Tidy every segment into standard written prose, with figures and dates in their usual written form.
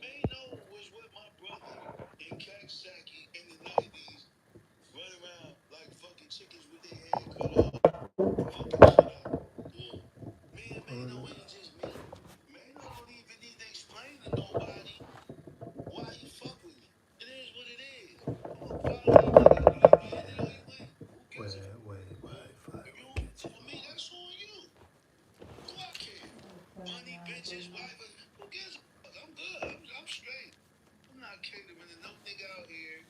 Mano was with my brother in Kaksaki in the 90s, running around like fucking chickens with their head cut off, fucking shit up. Yeah. Me and Mano ain't just me. Mano don't even need to explain to nobody why he fuck with me. It is what it is. I'm a quality nigga. You either in it or you ain't. Who gives a fuck? If you don't fuck with me, that's on you. Do I care? Money, bitches, wife, who gives a fuck? I'm good. I'm straight. I'm not catering to no nigga out here,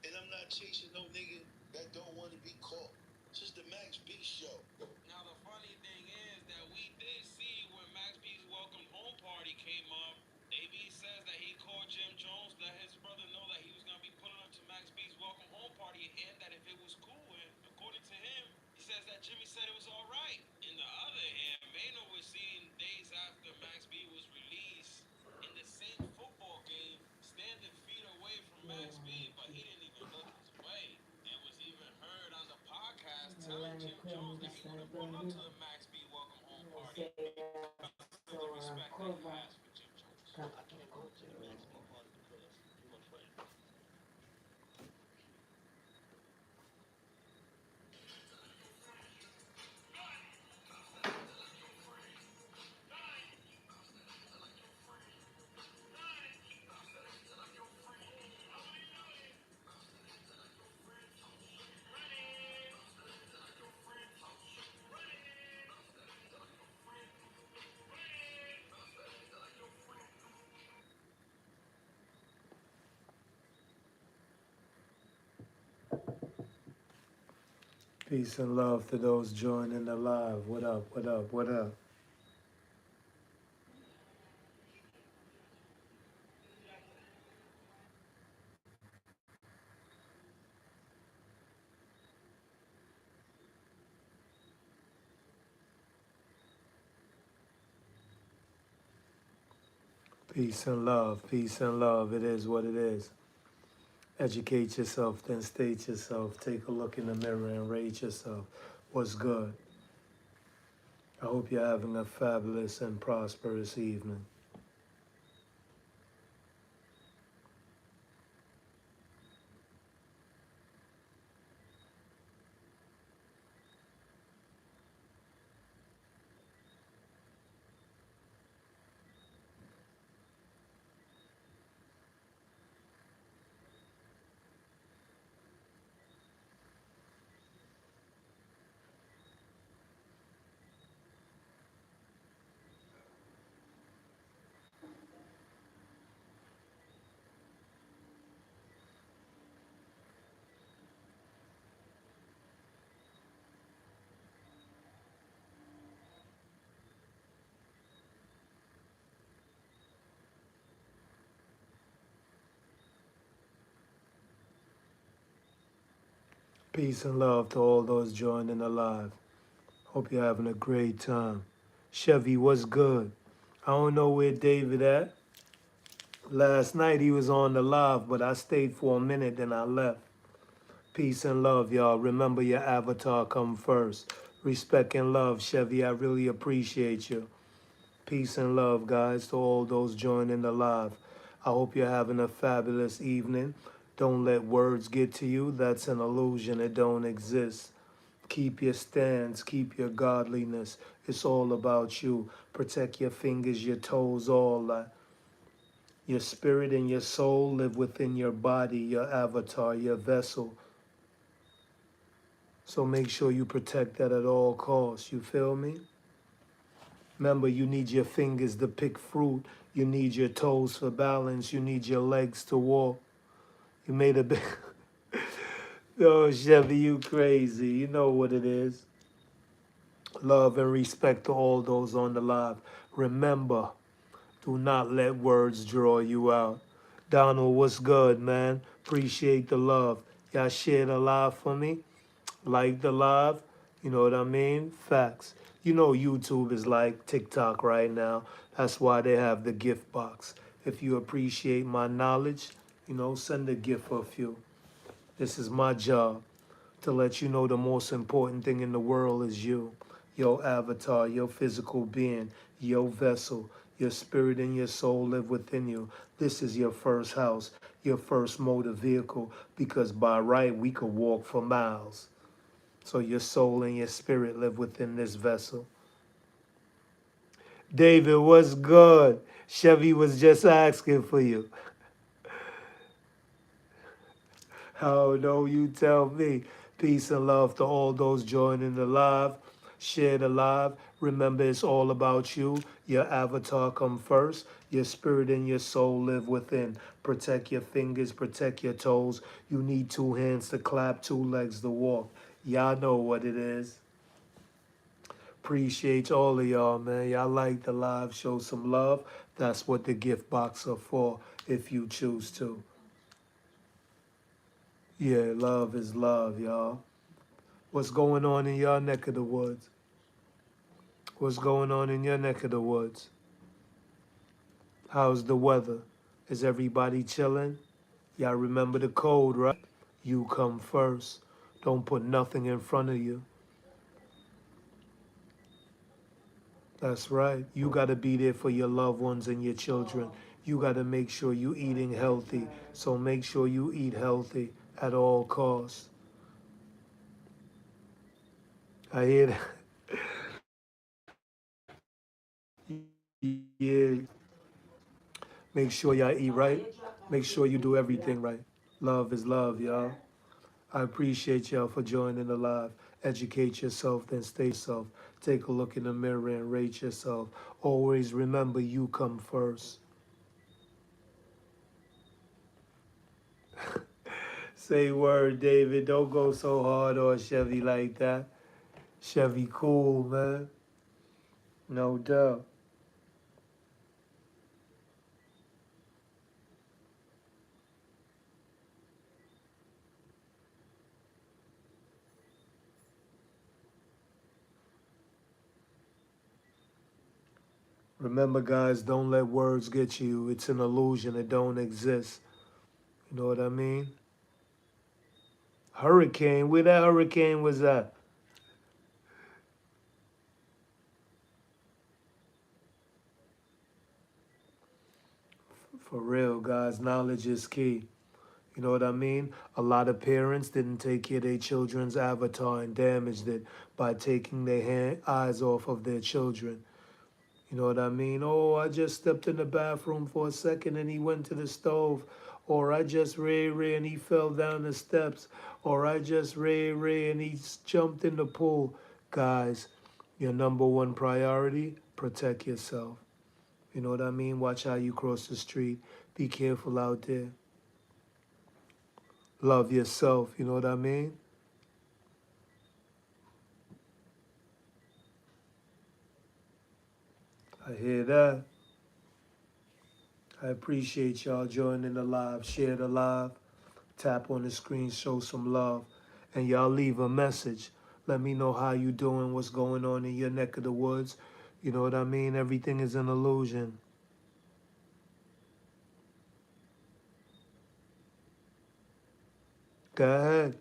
and I'm not chasing no nigga that don't want to be caught. It's just the Max B show. Now the funny thing is that we did see when Max B's welcome home party came up. AB says that he called Jim Jones, let his brother know that he was gonna be pulling up to Max B's welcome home party, and that if it was cool, and according to him, he says that Jimmy said it was all right. In the other hand, Mano was seen days after Max B was released in the same football game, standing feet away from Max B, but he didn't even look his way, and was even heard on the podcast telling Jim Jones that he wouldn't pull up to the Max B welcome home party because of the respect that he has for Jim Jones. I can't go to the Max B party because he's my friend. Peace and love to those joining the live. What up, what up, what up? Peace and love, peace and love. It is what it is. Educate yourself, then state yourself. Take a look in the mirror and rate yourself. What's good? I hope you're having a fabulous and prosperous evening. Peace and love to all those joining the live. Hope you're having a great time. Chevy, what's good? I don't know where David at. Last night he was on the live, but I stayed for a minute, then I left. Peace and love, y'all. Remember your avatar come first. Respect and love, Chevy. I really appreciate you. Peace and love, guys, to all those joining the live. I hope you're having a fabulous evening. Don't let words get to you. That's an illusion. It don't exist. Keep your stance. Keep your godliness. It's all about you. Protect your fingers, your toes, all that. Your spirit and your soul live within your body, your avatar, your vessel. So make sure you protect that at all costs. You feel me? Remember, you need your fingers to pick fruit. You need your toes for balance. You need your legs to walk. You made a big... Oh, Chevy, you crazy. You know what it is. Love and respect to all those on the live. Remember, do not let words draw you out. Donald, what's good, man? Appreciate the love. Y'all share the live for me? Like the live? You know what I mean? Facts. You know YouTube is like TikTok right now. That's why they have the gift box. If you appreciate my knowledge, send a gift for a few. This is my job to let you know the most important thing in the world is you, your avatar, your physical being, Your vessel, your spirit and your soul live within you. This is your first house, your first motor vehicle, because by right we could walk for miles. So your soul and your spirit live within this vessel. David, what's good? Chevy was just asking for you. Oh, no, you tell me. Peace and love to all those joining the live. Share the live. Remember, it's all about you. Your avatar come first. Your spirit and your soul live within. Protect your fingers, protect your toes. You need two hands to clap, two legs to walk. Y'all know what it is. Appreciate all of y'all, man. Y'all like the live. Show some love. That's what the gift box are for, if you choose to. Yeah, love is love, y'all. What's going on in your neck of the woods? What's going on in your neck of the woods? How's the weather? Is everybody chilling? Y'all remember the code, right? You come first. Don't put nothing in front of you. That's right. You got to be there for your loved ones and your children. You got to make sure you eating healthy. So make sure you eat healthy at all costs. I hear that. Yeah. Make sure y'all eat right. Make sure you do everything right. Love is love, y'all. I appreciate y'all for joining the live. Educate yourself, then stay yourself. Take a look in the mirror and rate yourself. Always remember you come first. Say word, David. Don't go so hard on Chevy like that. Chevy cool, man. No doubt. Remember, guys, don't let words get you. It's an illusion. It don't exist. You know what I mean? Hurricane. Where that hurricane was at? For real, guys. Knowledge is key. You know what I mean? A lot of parents didn't take care of their children's avatar and damaged it by taking their eyes off of their children. You know what I mean? Oh, I just stepped in the bathroom for a second and he went to the stove. Or I just ran and he fell down the steps. Or I just ran and he jumped in the pool. Guys, your number one priority, protect yourself. You know what I mean? Watch how you cross the street. Be careful out there. Love yourself. You know what I mean? I hear that. I appreciate y'all joining the live. Share the live. Tap on the screen, show some love. And y'all leave a message. Let me know how you doing, what's going on in your neck of the woods. You know what I mean? Everything is an illusion. Go ahead.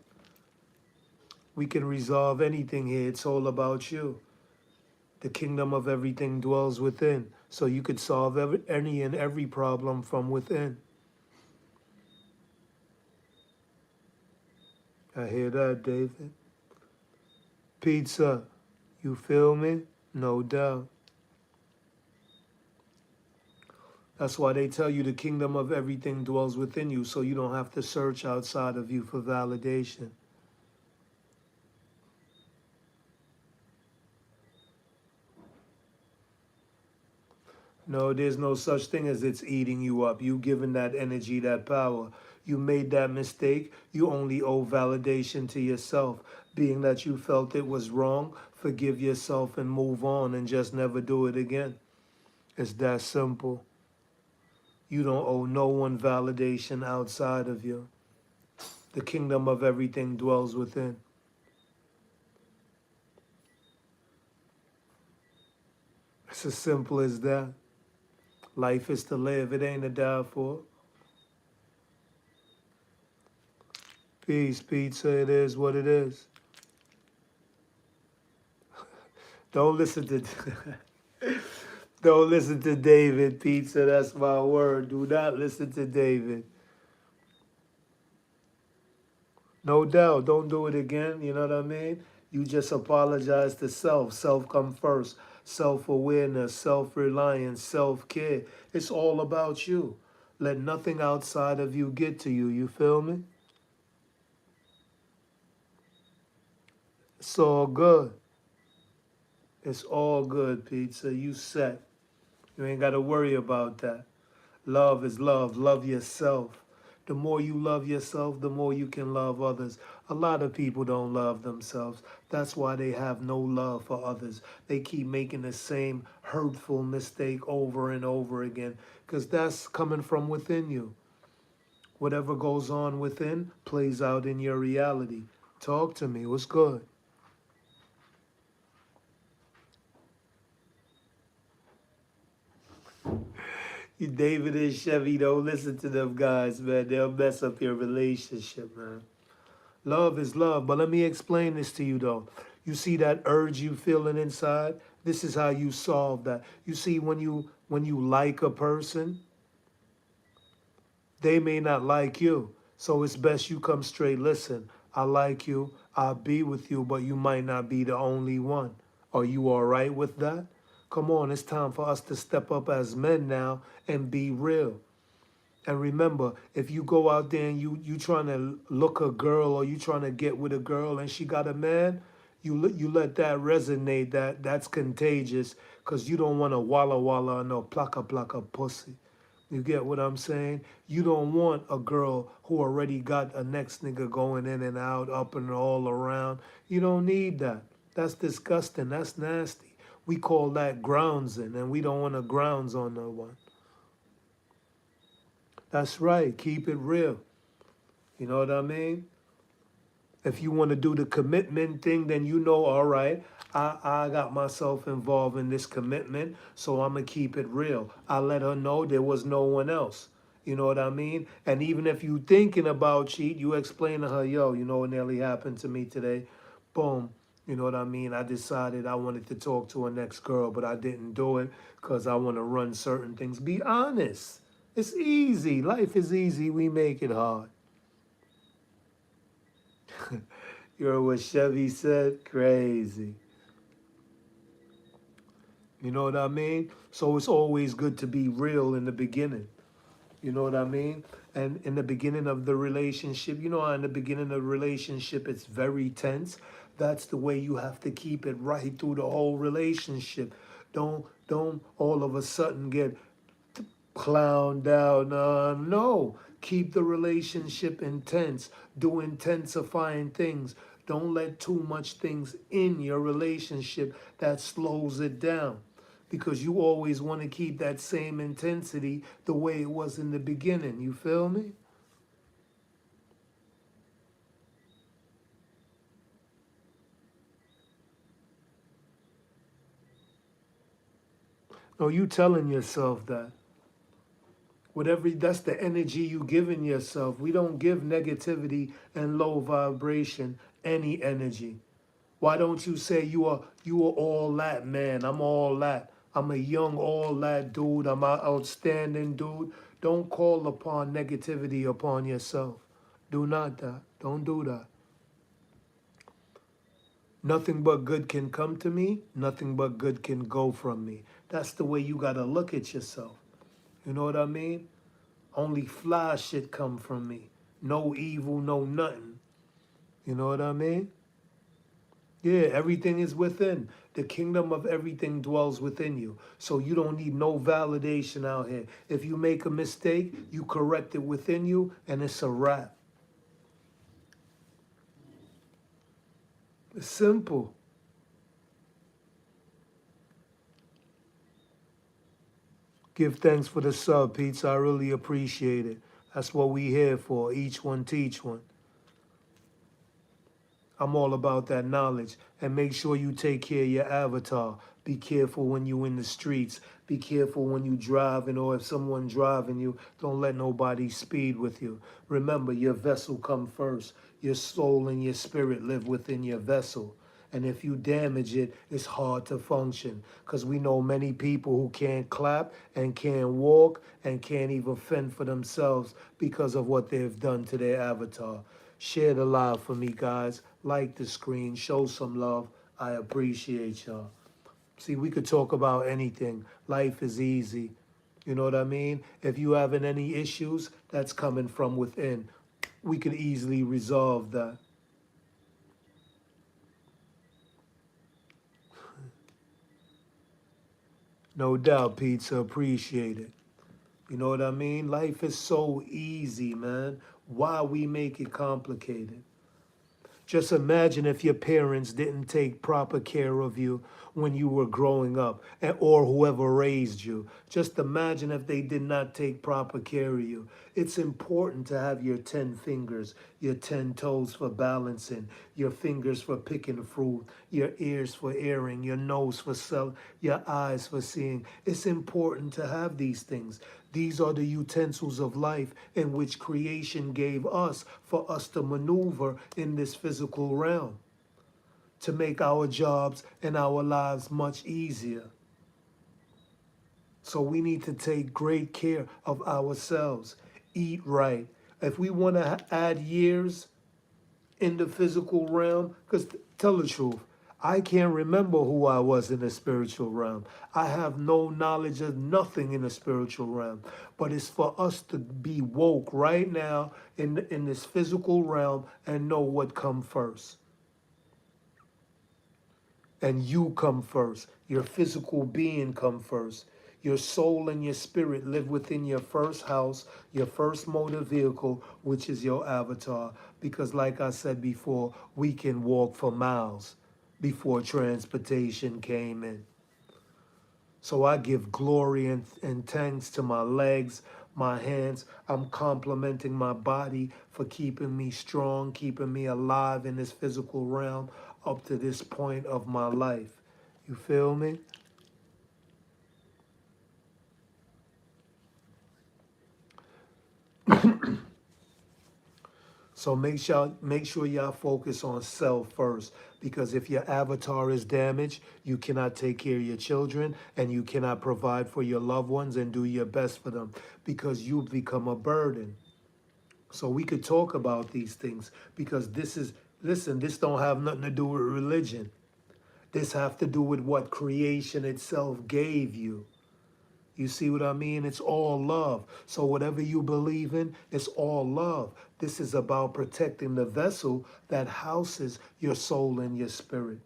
We can resolve anything here. It's all about you. The kingdom of everything dwells within. So you could solve any and every problem from within. I hear that, David. Pizza. You feel me? No doubt. That's why they tell you the kingdom of everything dwells within you, so you don't have to search outside of you for validation. No, there's no such thing as it's eating you up. You giving that energy, that power. You made that mistake. You only owe validation to yourself. Being that you felt it was wrong, forgive yourself and move on and just never do it again. It's that simple. You don't owe no one validation outside of you. The kingdom of everything dwells within. It's as simple as that. Life is to live, it ain't to die for. Peace, pizza, it is what it is. Don't listen to Don't listen to David, Pizza. That's my word. Do not listen to David. No doubt. Don't do it again. You know what I mean? You just apologize to self. Self come first. Self awareness, self reliance, self care. It's all about you. Let nothing outside of you get to you. You feel me? It's all good. It's all good, Pizza. You set. You ain't got to worry about that. Love is love. Love yourself. The more you love yourself, the more you can love others. A lot of people don't love themselves. That's why they have no love for others. They keep making the same hurtful mistake over and over again because that's coming from within you. Whatever goes on within plays out in your reality. Talk to me. What's good? You David and Chevy, don't listen to them guys, man. They'll mess up your relationship, man. Love is love. But let me explain this to you though. You see that urge you feeling inside? This is how you solve that. You see when you like a person, they may not like you. So it's best you come straight. Listen, I like you. I'll be with you, but you might not be the only one. Are you all right with that? Come on, it's time for us to step up as men now and be real. And remember, if you go out there and you trying to look a girl or you trying to get with a girl and she got a man, you let that resonate. That's contagious because you don't want to walla walla or no plaka plaka pussy. You get what I'm saying? You don't want a girl who already got a next nigga going in and out, up and all around. You don't need that. That's disgusting. That's nasty. We call that groundsing, and we don't want to grounds on no one. That's right. Keep it real. You know what I mean? If you want to do the commitment thing, then you know, all right, I got myself involved in this commitment, so I'm going to keep it real. I let her know there was no one else. You know what I mean? And even if you thinking about cheat, you explain to her, yo, you know what nearly happened to me today? Boom. You know what I mean? I decided I wanted to talk to a next girl, but I didn't do it because I want to run certain things. Be honest. It's easy. Life is easy. We make it hard. You heard what Chevy said? Crazy. You know what I mean? So it's always good to be real in the beginning. You know what I mean? And in the beginning of the relationship, you know how in the beginning of the relationship it's very tense. That's the way you have to keep it right through the whole relationship. Don't all of a sudden get clown down. No, keep the relationship intense. Do intensifying things. Don't let too much things in your relationship that slows it down. Because you always want to keep that same intensity the way it was in the beginning. You feel me? No, you telling yourself that. Whatever that's the energy you giving yourself. We don't give negativity and low vibration any energy. Why don't you say you are all that, man? I'm all that. I'm a young all that dude. I'm an outstanding dude. Don't call upon negativity upon yourself. Do not that. Don't do that. Nothing but good can come to me. Nothing but good can go from me. That's the way you gotta look at yourself. You know what I mean? Only fly shit come from me. No evil, no nothing. You know what I mean? Yeah, everything is within. The kingdom of everything dwells within you. So you don't need no validation out here. If you make a mistake, you correct it within you, and it's a wrap. It's simple. Give thanks for the sub, Pete. I really appreciate it. That's what we here for. Each one teach one. I'm all about that knowledge. And make sure you take care of your avatar. Be careful when you in the streets. Be careful when you driving or if someone driving you. Don't let nobody speed with you. Remember, your vessel come first. Your soul and your spirit live within your vessel. And if you damage it, it's hard to function. Because we know many people who can't clap and can't walk and can't even fend for themselves because of what they've done to their avatar. Share the live for me, guys. Like the screen, show some love. I appreciate y'all. See, we could talk about anything. Life is easy. You know what I mean? If you having any issues, that's coming from within. We could easily resolve that. No doubt, pizza. Appreciate it. You know what I mean? Life is so easy, man. Why we make it complicated? Just imagine if your parents didn't take proper care of you when you were growing up, or whoever raised you. Just imagine if they did not take proper care of you. It's important to have your 10 fingers, your 10 toes for balancing, your fingers for picking fruit, your ears for hearing, your nose for smell, your eyes for seeing. It's important to have these things. These are the utensils of life in which creation gave us for us to maneuver in this physical realm, to make our jobs and our lives much easier. So we need to take great care of ourselves, eat right. If we want to add years in the physical realm, because tell the truth, I can't remember who I was in the spiritual realm. I have no knowledge of nothing in the spiritual realm. But it's for us to be woke right now in this physical realm and know what come first. And you come first. Your physical being come first. Your soul and your spirit live within your first house, your first motor vehicle, which is your avatar. Because like I said before, we can walk for miles before transportation came in. So I give glory and thanks to my legs, my hands. I'm complimenting my body for keeping me strong, keeping me alive in this physical realm up to this point of my life. You feel me? So make sure y'all focus on self first, because if your avatar is damaged, you cannot take care of your children and you cannot provide for your loved ones and do your best for them because you become a burden. So we could talk about these things because this is, listen, this don't have nothing to do with religion. This have to do with what creation itself gave you. You see what I mean? It's all love. So whatever you believe in, it's all love. This is about protecting the vessel that houses your soul and your spirit.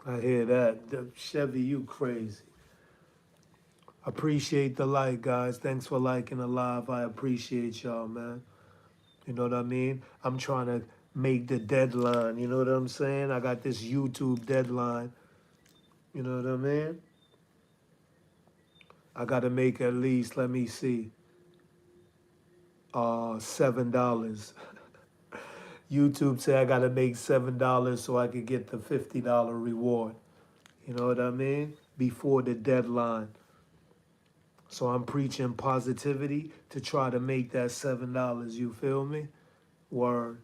I hear that. Chevy, you crazy. Appreciate the like, guys. Thanks for liking the live. I appreciate y'all, man. You know what I mean? I'm trying to make the deadline. You know what I'm saying? I got this YouTube deadline. You know what I mean? I got to make at least, let me see, $7. YouTube say I got to make $7 so I could get the $50 reward. You know what I mean? Before the deadline. So I'm preaching positivity to try to make that $7. You feel me? Word.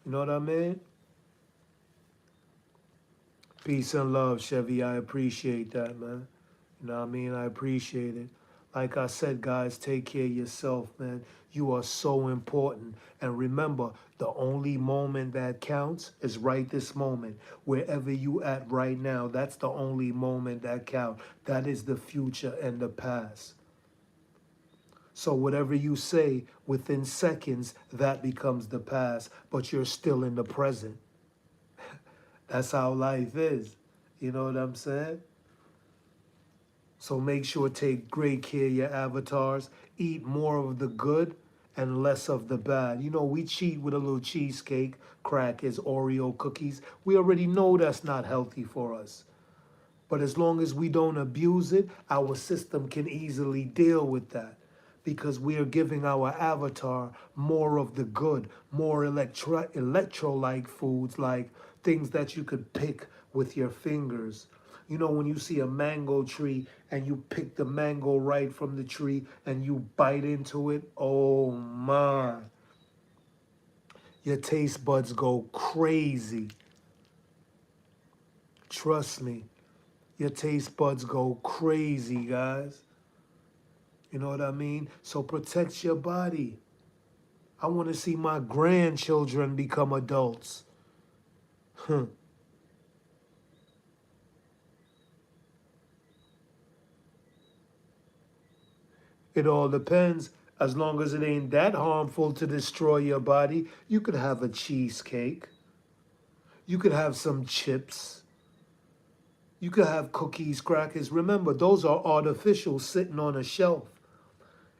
You know what I mean? Peace and love, Chevy. I appreciate that, man. You know what I mean? I appreciate it. Like I said, guys, take care of yourself, man. You are so important. And remember, the only moment that counts is right this moment. Wherever you at right now, that's the only moment that counts. That is the future and the past. So whatever you say within seconds, that becomes the past, but you're still in the present. That's how life is. You know what I'm saying? So make sure take great care of your avatars. Eat more of the good and less of the bad. You know, we cheat with a little cheesecake, crackers, Oreo cookies. We already know that's not healthy for us. But as long as we don't abuse it, our system can easily deal with that because we are giving our avatar more of the good, more electrolyte foods like things that you could pick with your fingers. You know, when you see a mango tree and you pick the mango right from the tree and you bite into it, oh my. Your taste buds go crazy. Trust me, your taste buds go crazy, guys. You know what I mean? So protect your body. I want to see my grandchildren become adults. Huh. It all depends. As long as it ain't that harmful to destroy your body, you could have a cheesecake. You could have some chips. You could have cookies, crackers. Remember, those are artificial sitting on a shelf.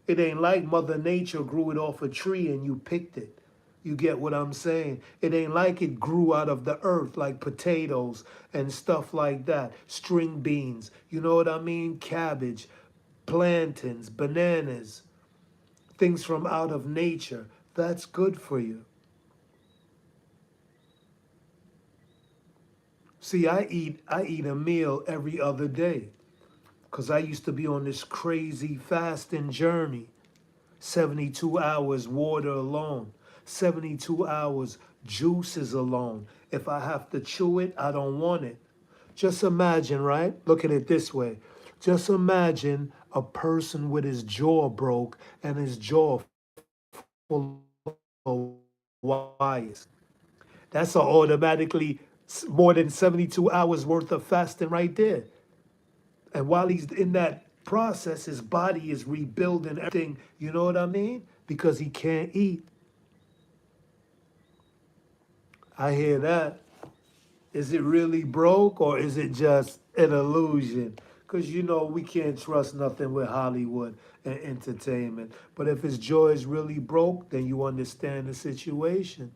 It ain't like Mother Nature grew it off a tree and you picked it. You get what I'm saying? It ain't like it grew out of the earth like potatoes and stuff like that. String beans, you know what I mean? Cabbage, plantains, bananas, things from out of nature. That's good for you. See, I eat a meal every other day because I used to be on this crazy fasting journey. 72 hours water alone, 72 hours juices alone. If I have to chew it, I don't want it. Just imagine, right? Look at it this way. Just imagine a person with his jaw broke and his jaw full of wires. That's automatically more than 72 hours worth of fasting right there. And while he's in that process, his body is rebuilding everything. You know what I mean? Because he can't eat. I hear that. Is it really broke or is it just an illusion? Because you know we can't trust nothing with Hollywood and entertainment. But if his jaw is really broke, then you understand the situation.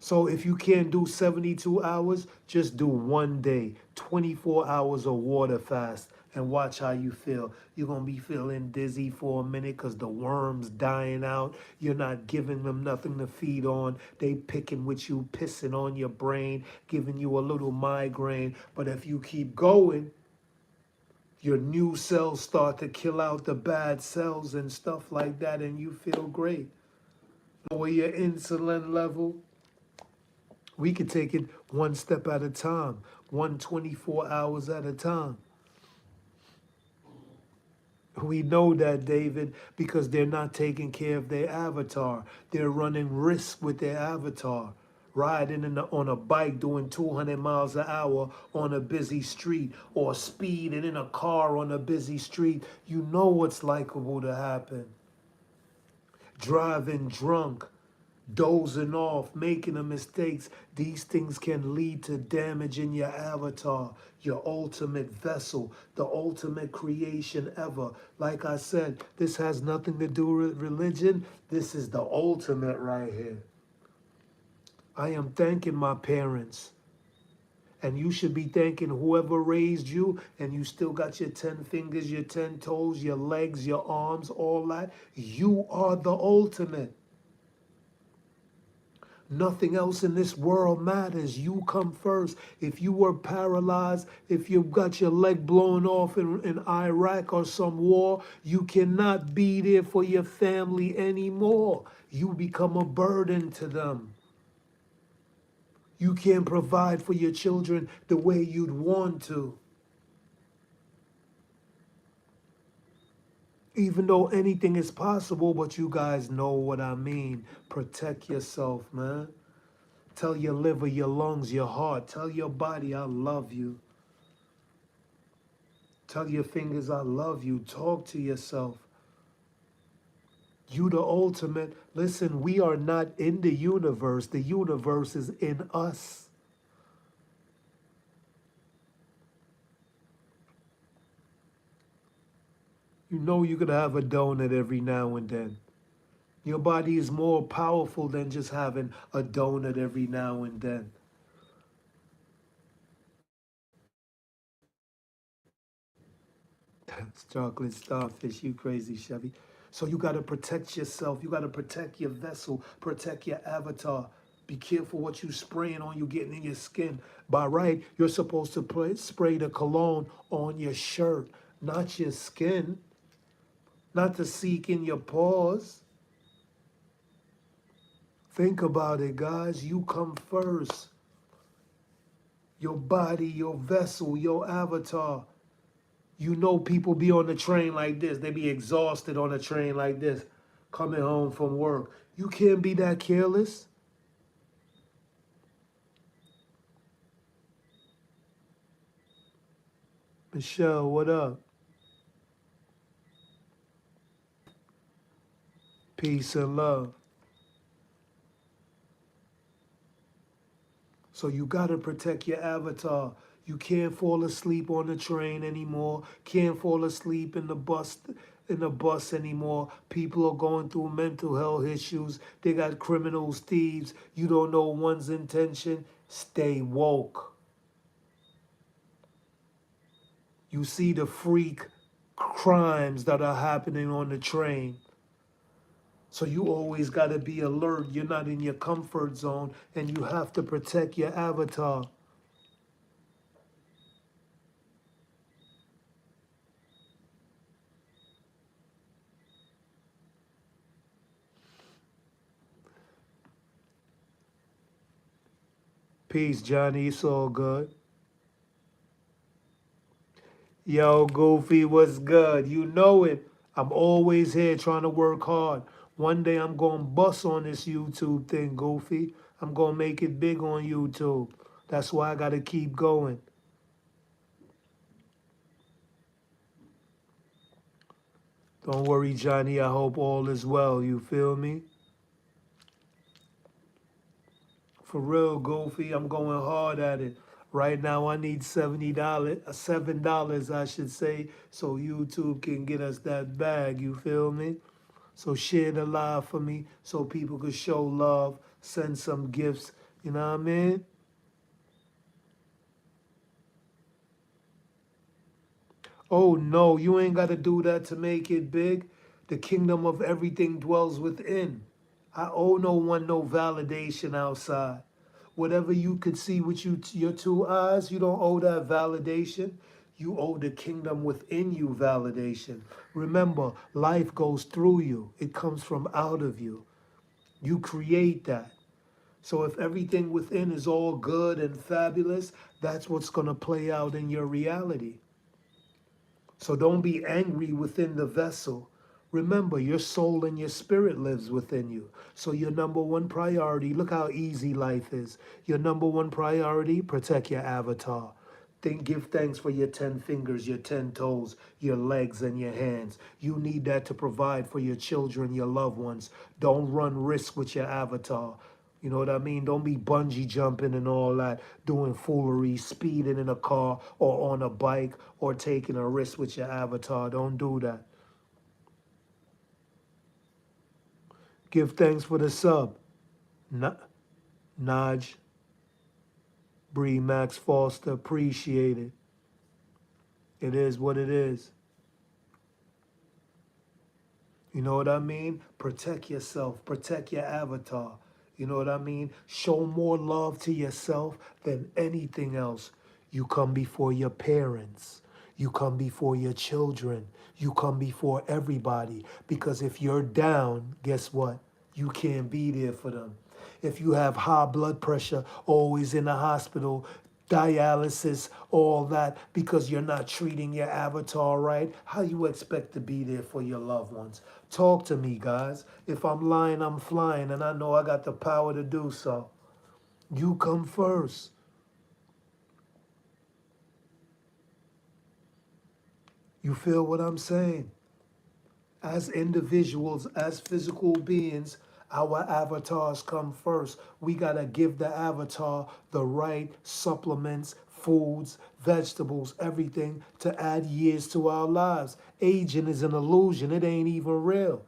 So if you can't do 72 hours, just do one day, 24 hours of water fast and watch how you feel. You're going to be feeling dizzy for a minute because the worm's dying out. You're not giving them nothing to feed on. They picking with you, pissing on your brain, giving you a little migraine. But if you keep going, your new cells start to kill out the bad cells and stuff like that, and you feel great. Lower your insulin level. We could take it one step at a time, 124 hours at a time. We know that, David, because they're not taking care of their avatar. They're running risk with their avatar, riding on a bike doing 200 miles an hour on a busy street or speeding in a car on a busy street. You know what's likable to happen. Driving drunk, dozing off, making the mistakes, these things can lead to damage in your avatar, your ultimate vessel, the ultimate creation ever. Like I said, this has nothing to do with religion. This is the ultimate right here. I am thanking my parents. And you should be thanking whoever raised you, and you still got your 10 fingers, your 10 toes, your legs, your arms, all that. You are the ultimate. Nothing else in this world matters. You come first. If you were paralyzed, if you got your leg blown off in Iraq or some war, you cannot be there for your family anymore. You become a burden to them. You can't provide for your children the way you'd want to. Even though anything is possible, but you guys know what I mean. Protect yourself, man. Tell your liver, your lungs, your heart. Tell your body, I love you. Tell your fingers, I love you. Talk to yourself. You the ultimate. Listen, we are not in the universe. The universe is in us. You know you could have a donut every now and then. Your body is more powerful than just having a donut every now and then. That's chocolate starfish, you crazy Chevy. So you got to protect yourself. You got to protect your vessel, protect your avatar. Be careful what you spraying on you getting in your skin. By right, you're supposed to spray the cologne on your shirt, not your skin, not to seek in your pores. Think about it, guys. You come first. Your body, your vessel, your avatar. You know people be on the train like this. They be exhausted on a train like this, coming home from work. You can't be that careless. Michelle, what up? Peace and love. So you gotta protect your avatar. You can't fall asleep on the train anymore. Can't fall asleep in the bus anymore. People are going through mental health issues. They got criminals, thieves. You don't know one's intention. Stay woke. You see the freak crimes that are happening on the train. So you always got to be alert. You're not in your comfort zone and you have to protect your avatar. Peace, Johnny. It's all good. Yo, Goofy, what's good? You know it. I'm always here trying to work hard. One day I'm going to bust on this YouTube thing, Goofy. I'm going to make it big on YouTube. That's why I got to keep going. Don't worry, Johnny. I hope all is well. You feel me? For real, Goofy, I'm going hard at it. Right now, I need $70, $7, I should say, so YouTube can get us that bag. You feel me? So share the live for me so people could show love, send some gifts. You know what I mean? Oh no, you ain't got to do that to make it big. The kingdom of everything dwells within. I owe no one no validation outside. Whatever you could see with your two eyes, you don't owe that validation. You owe the kingdom within you validation. Remember, life goes through you. It comes from out of you. You create that. So if everything within is all good and fabulous, that's what's going to play out in your reality. So don't be angry within the vessel. Remember, your soul and your spirit lives within you. So your number one priority, look how easy life is. Your number one priority, protect your avatar. Give thanks for your 10 fingers, your 10 toes, your legs, and your hands. You need that to provide for your children, your loved ones. Don't run risk with your avatar. You know what I mean? Don't be bungee jumping and all that, doing foolery, speeding in a car or on a bike or taking a risk with your avatar. Don't do that. Give thanks for the sub. Naj, Bree, Max Foster, appreciate it. It is what it is. You know what I mean? Protect yourself, protect your avatar. You know what I mean? Show more love to yourself than anything else. You come before your parents. You come before your children. You come before everybody. Because if you're down, guess what? You can't be there for them. If you have high blood pressure, always in the hospital, dialysis, all that, because you're not treating your avatar right, how you expect to be there for your loved ones? Talk to me, guys. If I'm lying, I'm flying, and I know I got the power to do so. You come first. You feel what I'm saying? As individuals, as physical beings, our avatars come first. We got to give the avatar the right supplements, foods, vegetables, everything to add years to our lives. Aging is an illusion, it ain't even real.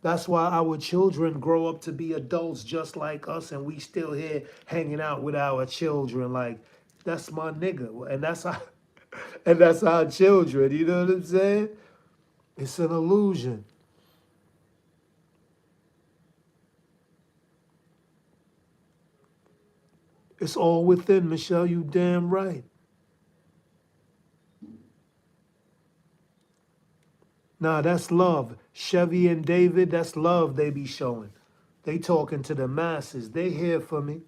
That's why our children grow up to be adults just like us, and we still here hanging out with our children. Like, that's my nigga. And that's our, and that's our children. You know what I'm saying? It's an illusion. It's all within, Michelle. You damn right. Nah, that's love. Chevy and David, that's love they be showing. They talking to the masses. They here for me.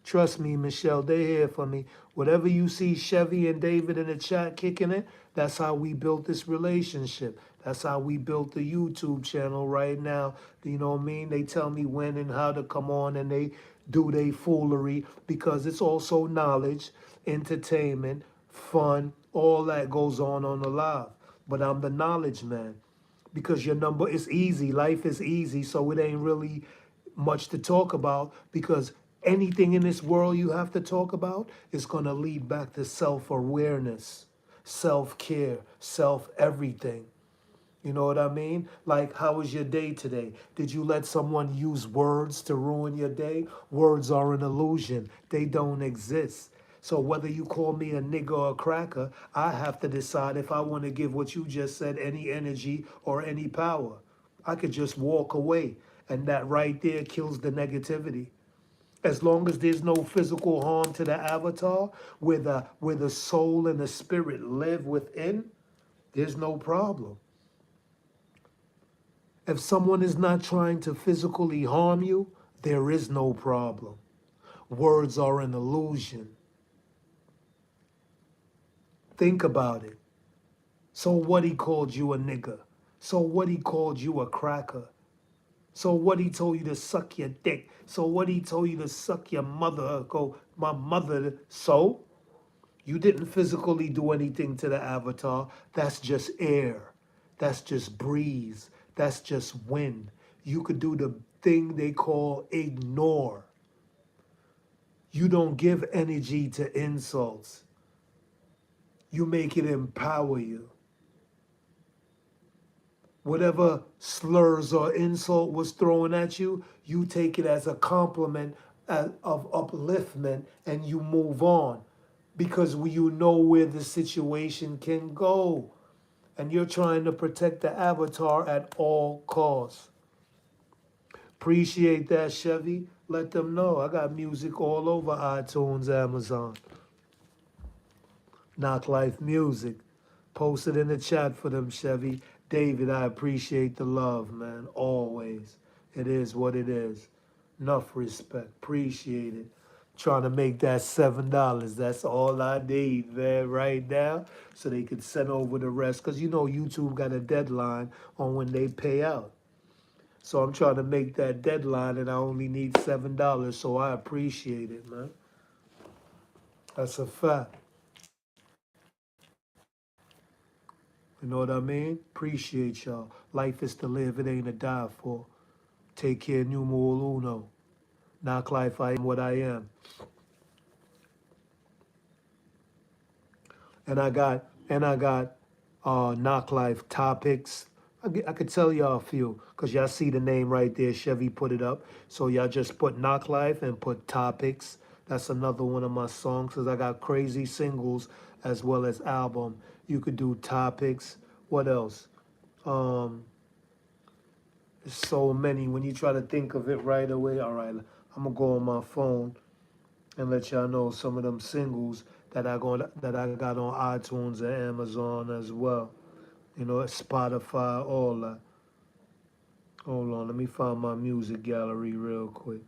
Trust me, Michelle, they here for me. Whatever you see Chevy and David in the chat kicking it, that's how we built this relationship. That's how we built the YouTube channel right now. You know what I mean? They tell me when and how to come on and they do they foolery because it's also knowledge, entertainment, fun, all that goes on the live. But I'm the knowledge man because your number is easy. Life is easy, so it ain't really much to talk about because anything in this world you have to talk about is going to lead back to self-awareness, self-care, self-everything. You know what I mean? Like, how was your day today? Did you let someone use words to ruin your day? Words are an illusion. They don't exist. So whether you call me a nigger or a cracker, I have to decide if I want to give what you just said any energy or any power. I could just walk away, and that right there kills the negativity. As long as there's no physical harm to the avatar, where the soul and the spirit live within, there's no problem. If someone is not trying to physically harm you, there is no problem. Words are an illusion. Think about it. So what he called you a nigger? So what he called you a cracker? So what he told you to suck your dick? So what he told you to suck your mother? Go, my mother. So you didn't physically do anything to the avatar. That's just air. That's just breeze. That's just wind. You could do the thing they call ignore. You don't give energy to insults. You make it empower you. Whatever slurs or insult was thrown at you, you take it as a compliment of upliftment and you move on because you know where the situation can go. And you're trying to protect the avatar at all costs. Appreciate that, Chevy. Let them know. I got music all over iTunes, Amazon. Knock Life Music. Post it in the chat for them, Chevy. David, I appreciate the love, man. Always. It is what it is. Enough respect. Appreciate it. Trying to make that $7. That's all I need, man, right now. So they can send over the rest. Because you know YouTube got a deadline on when they pay out. So I'm trying to make that deadline and I only need $7. So I appreciate it, man. That's a fact. You know what I mean? Appreciate y'all. Life is to live, it ain't to die for. Take care, numero uno. Knock life, I am what I am. And I got knock life topics. I could tell y'all a few, because y'all see the name right there. Chevy put it up. So y'all just put knock life and put topics. That's another one of my songs, because I got crazy singles as well as album. You could do topics. What else? Um, There's so many. When you try to think of it right away, all right, I'm gonna go on my phone and let y'all know some of them singles that I got on iTunes and Amazon as well. You know, Spotify, all that. Hold on, let me find my music gallery real quick.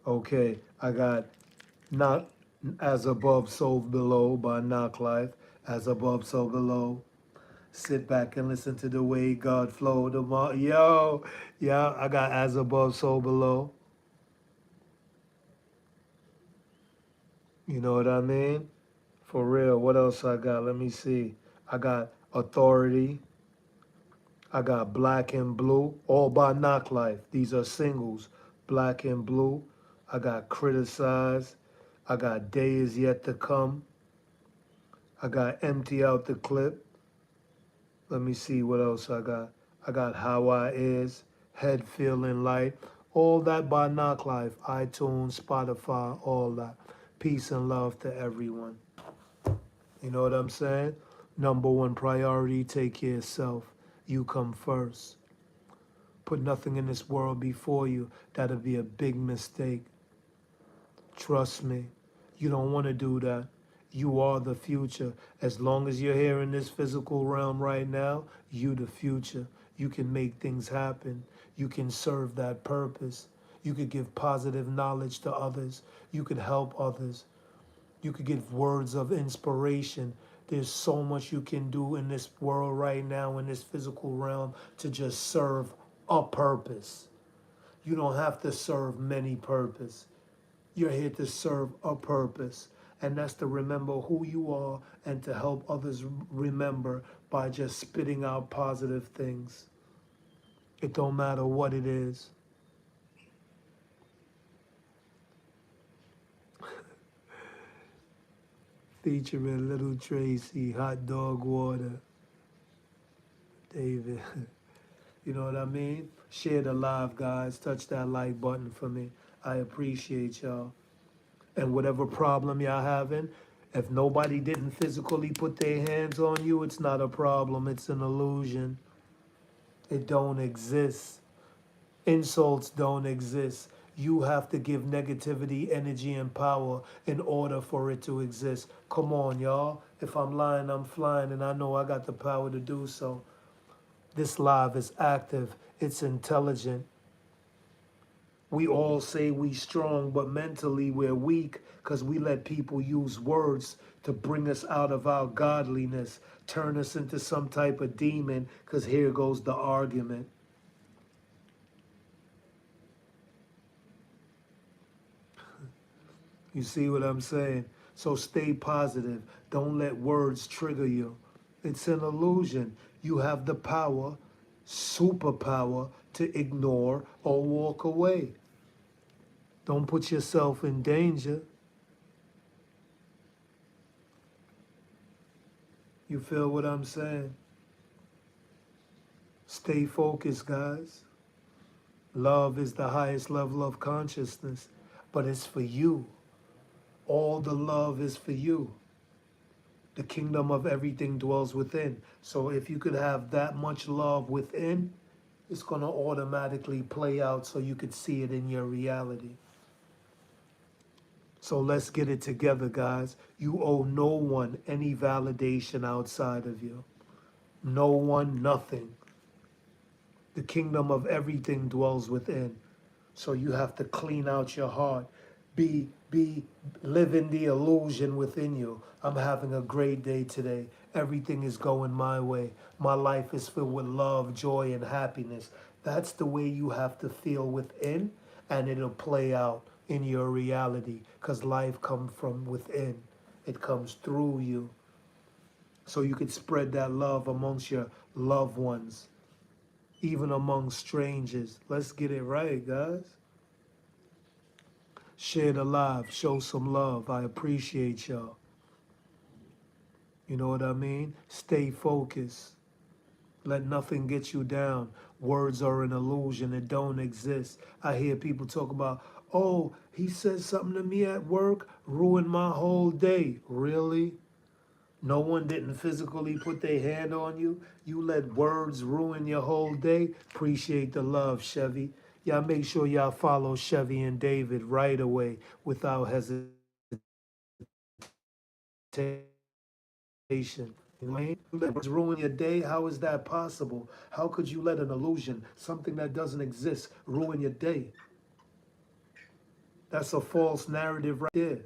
Okay, I got Not As Above, So Below by Knock Life. As Above, So Below. Sit back and listen to the way God flowed. Yo, yeah, I got As Above, So Below. You know what I mean? For real. What else I got? Let me see. I got Authority. I got Black and Blue, all by Knock Life. These are singles. Black and Blue. I got Criticize. I got Day Is Yet to Come. I got Empty Out the Clip. Let me see what else I got. I got How I Is, Head Feeling Light. All that by Knock Life. iTunes, Spotify, all that. Peace and love to everyone. You know what I'm saying? Number one priority, take care of yourself. You come first. Put nothing in this world before you. That'll be a big mistake. Trust me, you don't want to do that. You are the future. As long as you're here in this physical realm right now, you the future. You can make things happen. You can serve that purpose. You could give positive knowledge to others. You could help others. You could give words of inspiration. There's so much you can do in this world right now, in this physical realm, to just serve a purpose. You don't have to serve many purposes. You're here to serve a purpose, and that's to remember who you are and to help others remember by just spitting out positive things. It don't matter what it is. Featuring Little Tracy, Hot Dog Water, David. You know what I mean? Share the live, guys. Touch that like button for me. I appreciate y'all. And whatever problem y'all having, if nobody didn't physically put their hands on you, it's not a problem. It's an illusion. It don't exist. Insults don't exist. You have to give negativity, energy, and power in order for it to exist. Come on, y'all. If I'm lying, I'm flying, and I know I got the power to do so. This live is active. It's intelligent. We all say we strong, but mentally we're weak because we let people use words to bring us out of our godliness, turn us into some type of demon, because here goes the argument. You see what I'm saying? So stay positive. Don't let words trigger you. It's an illusion. You have the power, superpower, to ignore or walk away. Don't put yourself in danger. You feel what I'm saying? Stay focused, guys. Love is the highest level of consciousness, but it's for you. All the love is for you. The kingdom of everything dwells within. So if you could have that much love within, it's going to automatically play out so you could see it in your reality. So let's get it together, guys. You owe no one any validation outside of you. No one, nothing. The kingdom of everything dwells within. So you have to clean out your heart. Be live in the illusion within you. I'm having a great day today. Everything is going my way. My life is filled with love, joy, and happiness. That's the way you have to feel within, and it'll play out in your reality because life comes from within. It comes through you. So you can spread that love amongst your loved ones, even among strangers. Let's get it right, guys. Share the live, show some love. I appreciate y'all. You know what I mean? Stay focused. Let nothing get you down. Words are an illusion, it don't exist. I hear people talk about, oh, he said something to me at work, ruined my whole day. Really? No one didn't physically put their hand on you. You let words ruin your whole day. Appreciate the love, Chevy. Y'all make sure y'all follow Chevy and David right away without hesitation. You know what I mean? You let words ruin your day. How is that possible? How could you let an illusion, something that doesn't exist, ruin your day? That's a false narrative right there.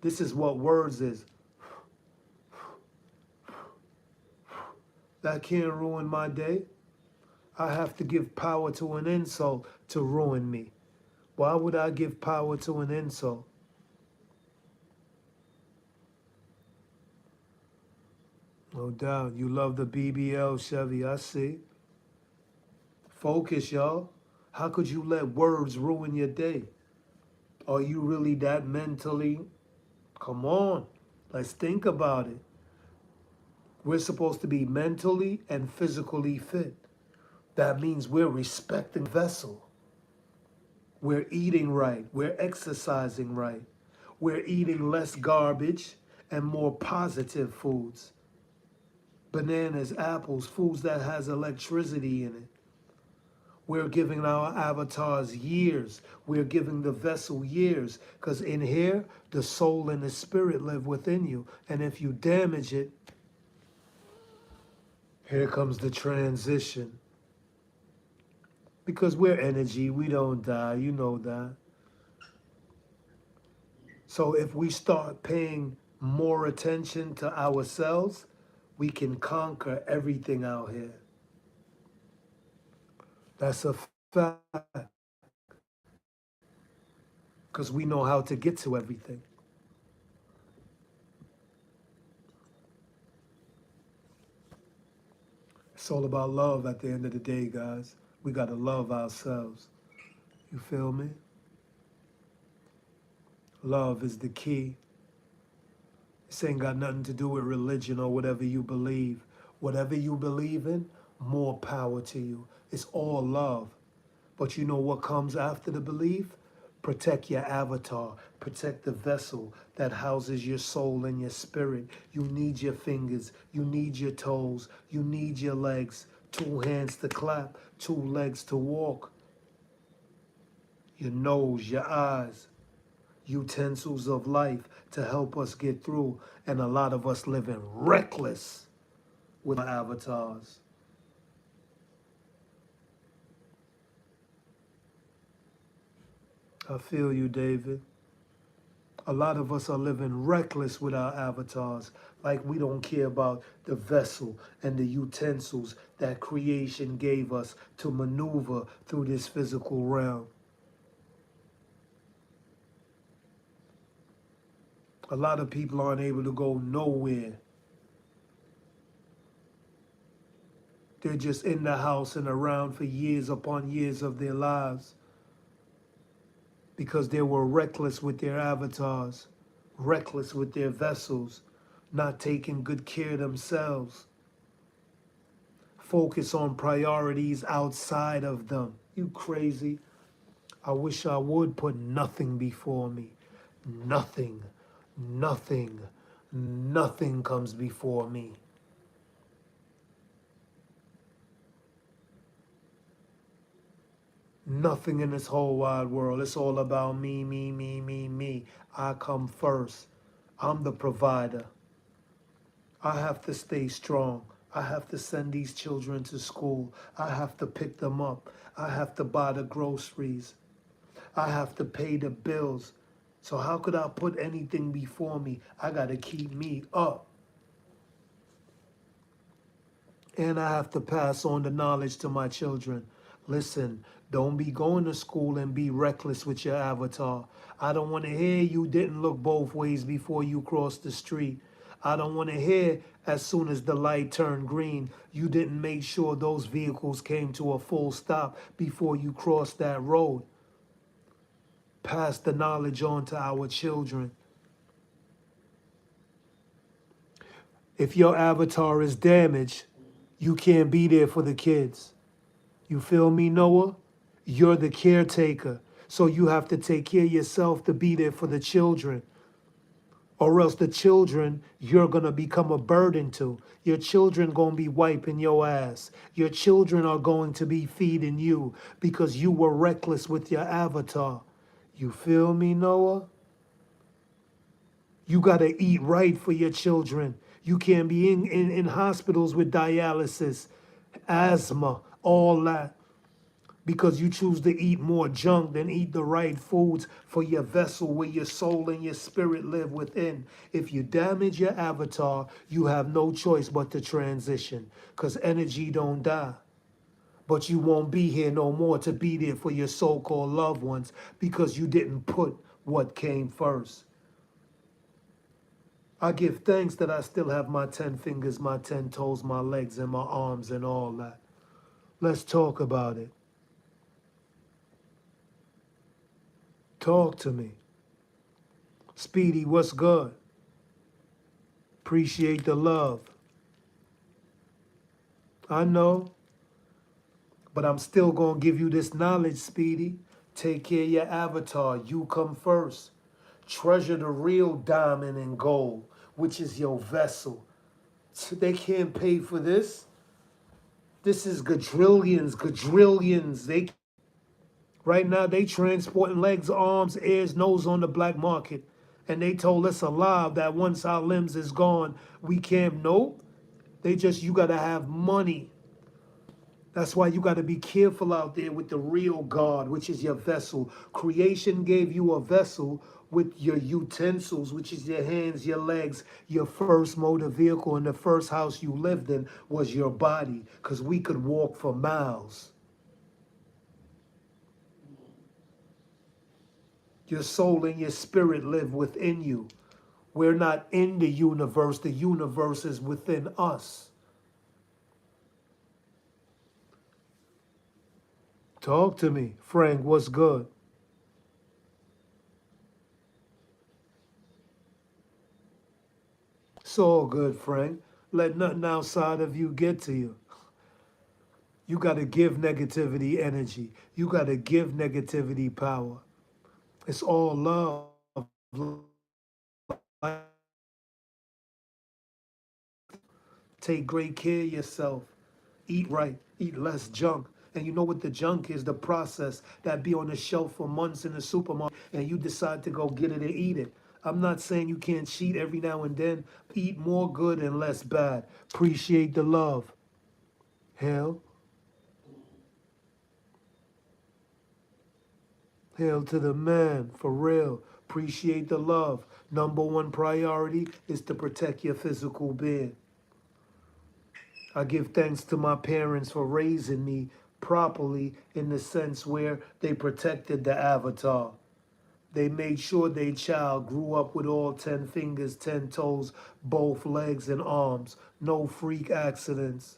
This is what words is. That can't ruin my day. I have to give power to an insult to ruin me. Why would I give power to an insult? No doubt. You love the BBL, Chevy. I see. Focus, y'all. How could you let words ruin your day? Are you really that mentally? Come on. Let's think about it. We're supposed to be mentally and physically fit. That means we're respecting vessel. We're eating right. We're exercising right. We're eating less garbage and more positive foods. Bananas, apples, foods that has electricity in it. We're giving our avatars years. We're giving the vessel years. Because in here, the soul and the spirit live within you. And if you damage it, here comes the transition. Because we're energy, we don't die. You know that. So if we start paying more attention to ourselves, we can conquer everything out here. That's a fact. Because we know how to get to everything. It's all about love at the end of the day, guys. We got to love ourselves. You feel me? Love is the key. This ain't got nothing to do with religion or whatever you believe. Whatever you believe in, more power to you. It's all love. But you know what comes after the belief? Protect your avatar. Protect the vessel that houses your soul and your spirit. You need your fingers. You need your toes. You need your legs. Two hands to clap. Two legs to walk. Your nose, your eyes. Utensils of life to help us get through. And a lot of us living reckless with our avatars. I feel you, David. A lot of us are living reckless with our avatars, like we don't care about the vessel and the utensils that creation gave us to maneuver through this physical realm. A lot of people aren't able to go nowhere. They're just in the house and around for years upon years of their lives because they were reckless with their avatars, reckless with their vessels, not taking good care of themselves. Focus on priorities outside of them. You crazy. I wish I would put nothing before me. Nothing, nothing, nothing comes before me. Nothing in this whole wide world. It's all about me, me, me, me, me. I come first. I'm the provider. I have to stay strong. I have to send these children to school. I have to pick them up. I have to buy the groceries. I have to pay the bills. So how could I put anything before me? I got to keep me up. And I have to pass on the knowledge to my children. Listen, don't be going to school and be reckless with your avatar. I don't want to hear you didn't look both ways before you crossed the street. I don't want to hear as soon as the light turned green, you didn't make sure those vehicles came to a full stop before you crossed that road. Pass the knowledge on to our children. If your avatar is damaged, you can't be there for the kids. You feel me, Noah? You're the caretaker. So you have to take care of yourself to be there for the children. Or else the children, you're going to become a burden to. Your children going to be wiping your ass. Your children are going to be feeding you because you were reckless with your avatar. You feel me, Noah? You got to eat right for your children. You can't be in hospitals with dialysis, asthma, all that, because you choose to eat more junk than eat the right foods for your vessel where your soul and your spirit live within. If you damage your avatar, you have no choice but to transition because energy don't die. But you won't be here no more to be there for your so-called loved ones because you didn't put what came first. I give thanks that I still have my 10 fingers, my 10 toes, my legs, and my arms, and all that. Let's talk about it. Talk to me. Speedy, what's good? Appreciate the love. I know, but I'm still going to give you this knowledge, Speedy. Take care of your avatar. You come first. Treasure the real diamond and gold, which is your vessel. They can't pay for this. This is quadrillions, quadrillions. Right now they transporting legs, arms, ears, nose on the black market. And they told us alive that once our limbs is gone, we can't. Nope. They just, you gotta have money. That's why you gotta be careful out there with the real God, which is your vessel. Creation gave you a vessel with your utensils, which is your hands, your legs. Your first motor vehicle and the first house you lived in was your body, because we could walk for miles. Your soul and your spirit live within you. We're not in the universe is within us. Talk to me, Frank, what's good? It's all good, Frank. Let nothing outside of you get to you. You got to give negativity energy. You got to give negativity power. It's all love. Take great care of yourself. Eat right. Eat less junk. And you know what the junk is? The process that be on the shelf for months in the supermarket and you decide to go get it and eat it. I'm not saying you can't cheat every now and then. Eat more good and less bad. Appreciate the love. Hell, hail to the man, for real. Appreciate the love. Number one priority is to protect your physical being. I give thanks to my parents for raising me properly in the sense where they protected the avatar. They made sure their child grew up with all 10 fingers, 10 toes, both legs and arms. No freak accidents.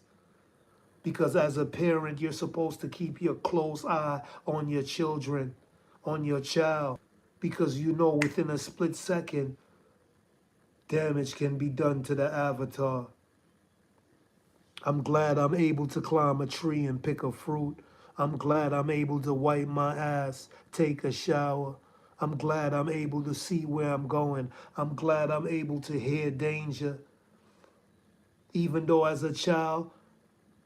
Because as a parent, you're supposed to keep your close eye on your children, on your child. Because you know within a split second, damage can be done to the avatar. I'm glad I'm able to climb a tree and pick a fruit. I'm glad I'm able to wipe my ass, take a shower. I'm glad I'm able to see where I'm going. I'm glad I'm able to hear danger. Even though as a child,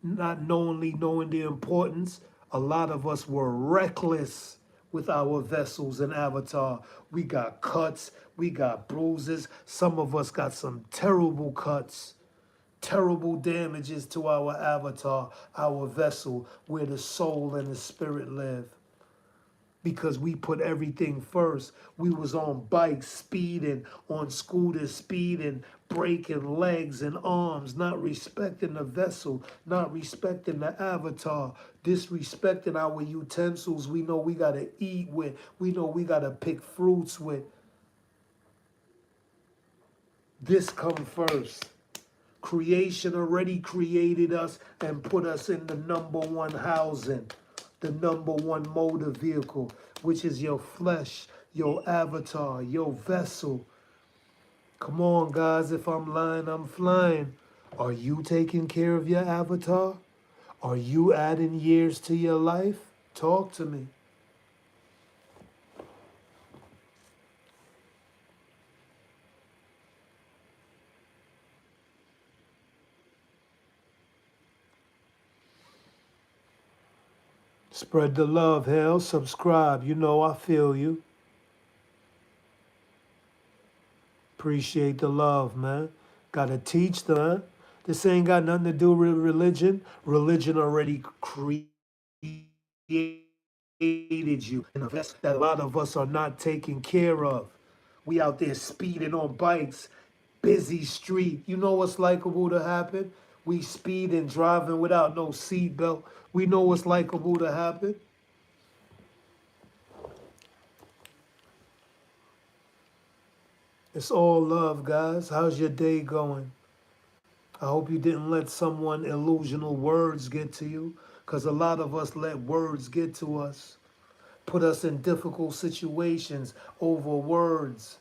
not knowingly knowing the importance, a lot of us were reckless with our vessels and avatar. We got cuts, we got bruises. Some of us got some terrible cuts, terrible damages to our avatar, our vessel, where the soul and the spirit live. Because we put everything first. We was on bikes speeding, on scooters speeding, breaking legs and arms, not respecting the vessel, not respecting the avatar, disrespecting our utensils we know we gotta eat with, we know we gotta pick fruits with. This come first. Creation already created us and put us in the number one housing, the number one motor vehicle, which is your flesh, your avatar, your vessel. Come on, guys, if I'm lying, I'm flying. Are you taking care of your avatar? Are you adding years to your life? Talk to me. Spread the love, hell. Subscribe. You know I feel you. Appreciate the love, man. Gotta teach them. This ain't got nothing to do with religion. Religion already created you in a vest that a lot of us are not taking care of. We out there speeding on bikes, busy street. You know what's likable to happen? We speeding, driving without no seatbelt. We know what's likable to happen. It's all love, guys. How's your day going? I hope you didn't let someone illusional words get to you, because a lot of us let words get to us, put us in difficult situations over words.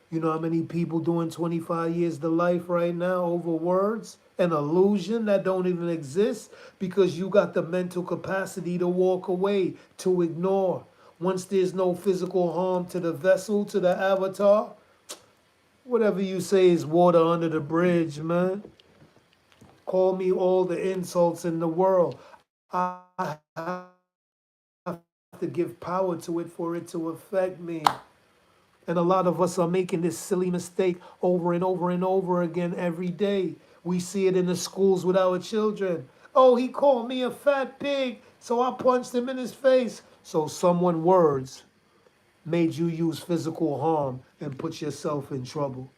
You know how many people doing 25 years to life right now over words? An illusion that don't even exist because you got the mental capacity to walk away, to ignore. Once there's no physical harm to the vessel, to the avatar, whatever you say is water under the bridge, man. Call me all the insults in the world. I have to give power to it for it to affect me. And a lot of us are making this silly mistake over and over and over again every day. We see it in the schools with our children. Oh, he called me a fat pig, so I punched him in his face. So someone words made you use physical harm and put yourself in trouble.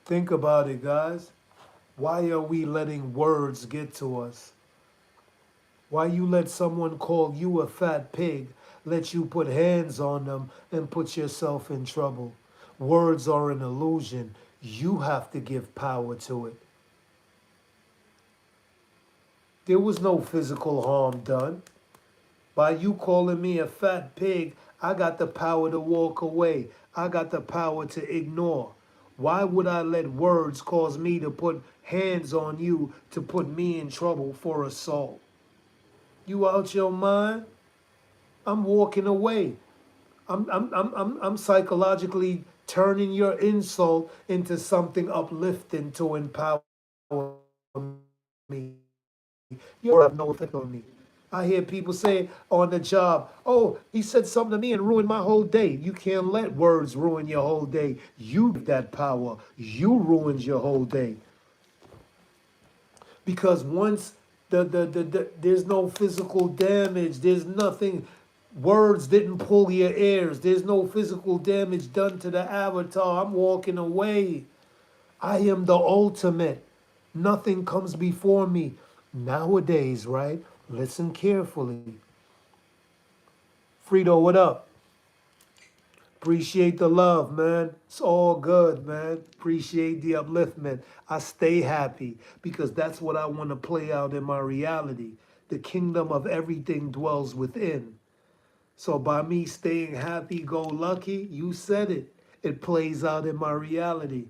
Think about it, guys. Why are we letting words get to us? Why you let someone call you a fat pig, let you put hands on them and put yourself in trouble? Words are an illusion. You have to give power to it. There was no physical harm done. By you calling me a fat pig, I got the power to walk away. I got the power to ignore. Why would I let words cause me to put hands on you to put me in trouble for assault? You out your mind? I'm walking away. I'm psychologically turning your insult into something uplifting to empower me. Your words have no effect on me. I hear people say on the job, oh, he said something to me and ruined my whole day. You can't let words ruin your whole day. You gave that power. You ruined your whole day. Because once there's no physical damage, there's nothing, words didn't pull your ears, there's no physical damage done to the avatar. I'm walking away. I am the ultimate. Nothing comes before me. Nowadays, right? Listen carefully. Frito, what up? Appreciate the love, man. It's all good, man. Appreciate the upliftment. I stay happy because that's what I want to play out in my reality. The kingdom of everything dwells within. So by me staying happy go lucky, you said it. It plays out in my reality.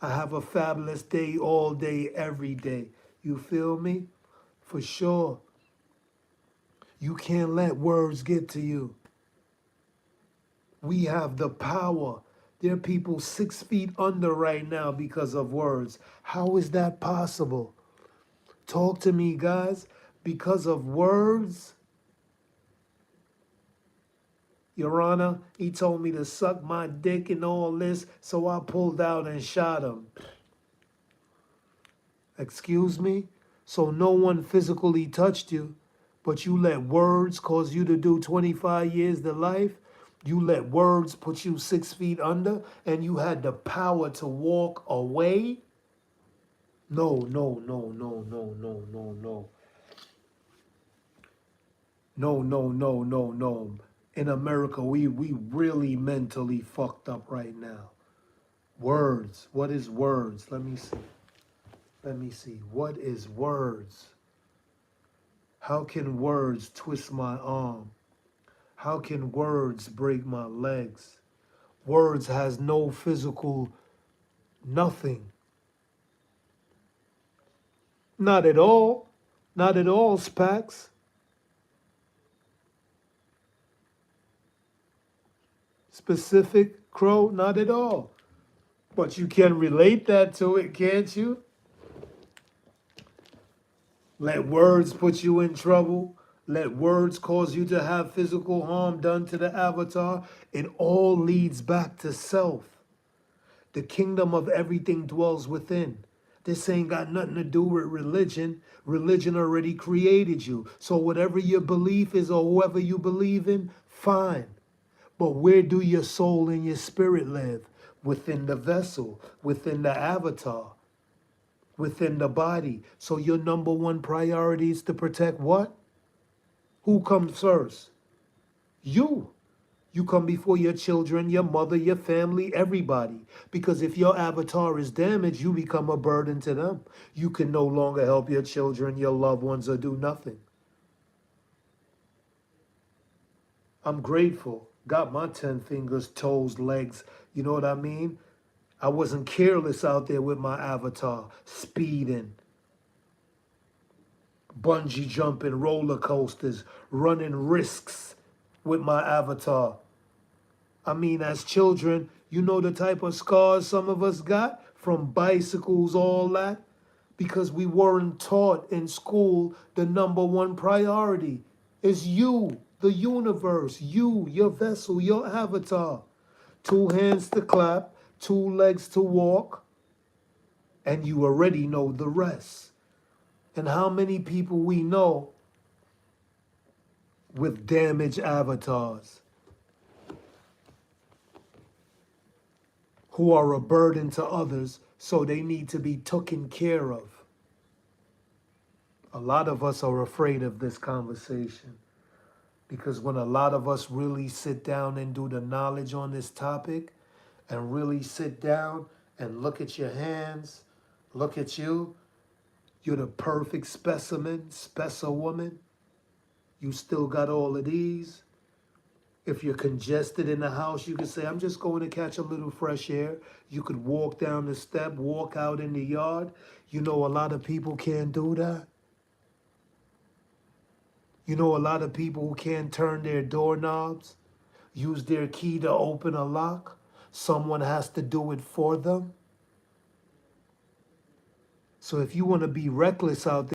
I have a fabulous day all day, every day. You feel me? For sure. You can't let words get to you. We have the power. There are people 6 feet under right now because of words. How is that possible? Talk to me, guys. Because of words, Your Honor, he told me to suck my dick and all this, so I pulled out and shot him. Excuse me? So no one physically touched you, but you let words cause you to do 25 years to life? You let words put you 6 feet under, and you had the power to walk away? No, no, no, no, no, no, no, no. No, no, no, no, no. In America, we really mentally fucked up right now. Words. What is words? Let me see. Let me see. What is words? How can words twist my arm? How can words break my legs? Words has no physical nothing. Not at all. Not at all, Spax. Specific crow, not at all. But you can relate that to it, can't you? Let words put you in trouble. Let words cause you to have physical harm done to the avatar. It all leads back to self. The kingdom of everything dwells within. This ain't got nothing to do with religion. Religion already created you. So whatever your belief is or whoever you believe in, fine. But where do your soul and your spirit live? Within the vessel, within the avatar, within the body. So your number one priority is to protect what? Who comes first? You. You come before your children, your mother, your family, everybody. Because if your avatar is damaged, you become a burden to them. You can no longer help your children, your loved ones, or do nothing. I'm grateful. Got my 10 fingers, toes, legs. You know what I mean? I wasn't careless out there with my avatar, speeding, bungee jumping, roller coasters, running risks with my avatar. I mean, as children, you know the type of scars some of us got from bicycles, all that, because we weren't taught in school the number one priority is you, the universe, you, your vessel, your avatar. Two hands to clap, two legs to walk, and you already know the rest. And how many people we know with damaged avatars who are a burden to others, so they need to be taken care of. A lot of us are afraid of this conversation because when a lot of us really sit down and do the knowledge on this topic and really sit down and look at your hands, look at you, you're the perfect specimen, speciwoman. You still got all of these. If you're congested in the house, you could say, I'm just going to catch a little fresh air. You could walk down the step, walk out in the yard. You know, a lot of people can't do that. You know, a lot of people who can't turn their doorknobs, use their key to open a lock. Someone has to do it for them. So if you want to be reckless out there,